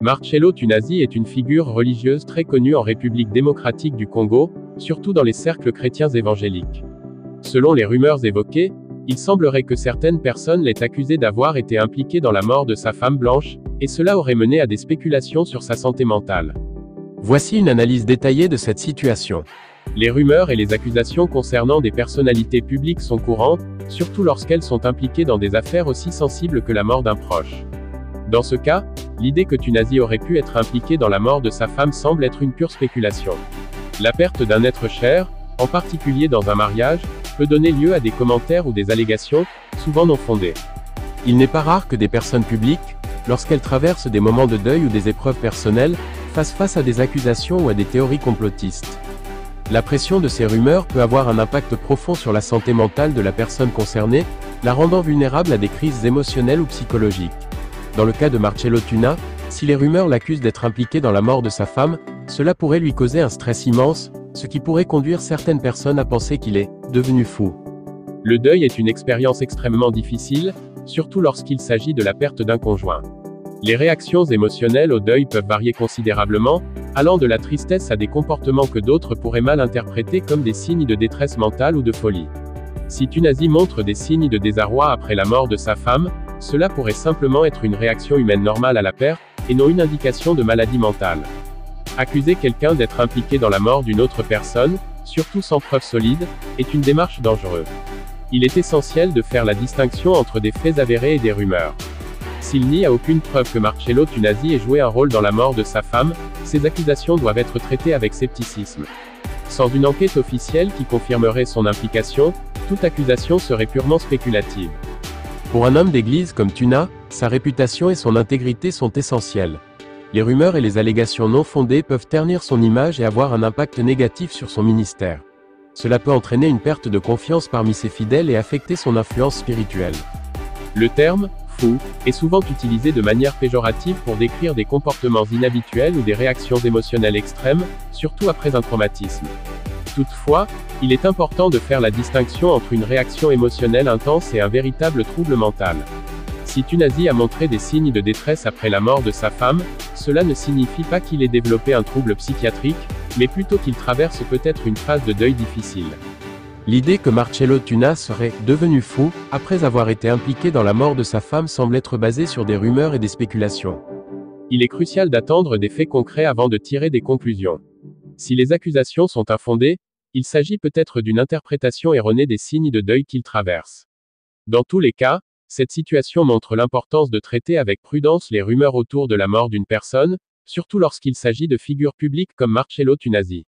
Marcello Tunasi est une figure religieuse très connue en République démocratique du Congo, surtout dans les cercles chrétiens évangéliques. Selon les rumeurs évoquées, il semblerait que certaines personnes l'aient accusé d'avoir été impliqué dans la mort de sa femme blanche, et cela aurait mené à des spéculations sur sa santé mentale. Voici une analyse détaillée de cette situation. Les rumeurs et les accusations concernant des personnalités publiques sont courantes, surtout lorsqu'elles sont impliquées dans des affaires aussi sensibles que la mort d'un proche. Dans ce cas, l'idée que Tunasi aurait pu être impliqué dans la mort de sa femme semble être une pure spéculation. La perte d'un être cher, en particulier dans un mariage, peut donner lieu à des commentaires ou des allégations, souvent non fondées. Il n'est pas rare que des personnes publiques, lorsqu'elles traversent des moments de deuil ou des épreuves personnelles, fassent face à des accusations ou à des théories complotistes. La pression de ces rumeurs peut avoir un impact profond sur la santé mentale de la personne concernée, la rendant vulnérable à des crises émotionnelles ou psychologiques. Dans le cas de Marcello Tuna, si les rumeurs l'accusent d'être impliqué dans la mort de sa femme, cela pourrait lui causer un stress immense, ce qui pourrait conduire certaines personnes à penser qu'il est devenu fou. Le deuil est une expérience extrêmement difficile, surtout lorsqu'il s'agit de la perte d'un conjoint. Les réactions émotionnelles au deuil peuvent varier considérablement, allant de la tristesse à des comportements que d'autres pourraient mal interpréter comme des signes de détresse mentale ou de folie. Si Tunasi montre des signes de désarroi après la mort de sa femme, cela pourrait simplement être une réaction humaine normale à la perte, et non une indication de maladie mentale. Accuser quelqu'un d'être impliqué dans la mort d'une autre personne, surtout sans preuve solide, est une démarche dangereuse. Il est essentiel de faire la distinction entre des faits avérés et des rumeurs. S'il n'y a aucune preuve que Marcello Tunasi ait joué un rôle dans la mort de sa femme, ces accusations doivent être traitées avec scepticisme. Sans une enquête officielle qui confirmerait son implication, toute accusation serait purement spéculative. Pour un homme d'église comme Tuna, sa réputation et son intégrité sont essentielles. Les rumeurs et les allégations non fondées peuvent ternir son image et avoir un impact négatif sur son ministère. Cela peut entraîner une perte de confiance parmi ses fidèles et affecter son influence spirituelle. Le terme « fou » est souvent utilisé de manière péjorative pour décrire des comportements inhabituels ou des réactions émotionnelles extrêmes, surtout après un traumatisme. Toutefois, il est important de faire la distinction entre une réaction émotionnelle intense et un véritable trouble mental. Si Tunasi a montré des signes de détresse après la mort de sa femme, cela ne signifie pas qu'il ait développé un trouble psychiatrique, mais plutôt qu'il traverse peut-être une phase de deuil difficile. L'idée que Marcello Tuna serait devenu fou, après avoir été impliqué dans la mort de sa femme semble être basée sur des rumeurs et des spéculations. Il est crucial d'attendre des faits concrets avant de tirer des conclusions. Si les accusations sont infondées, il s'agit peut-être d'une interprétation erronée des signes de deuil qu'il traverse. Dans tous les cas, cette situation montre l'importance de traiter avec prudence les rumeurs autour de la mort d'une personne, surtout lorsqu'il s'agit de figures publiques comme Marcello Tunasi.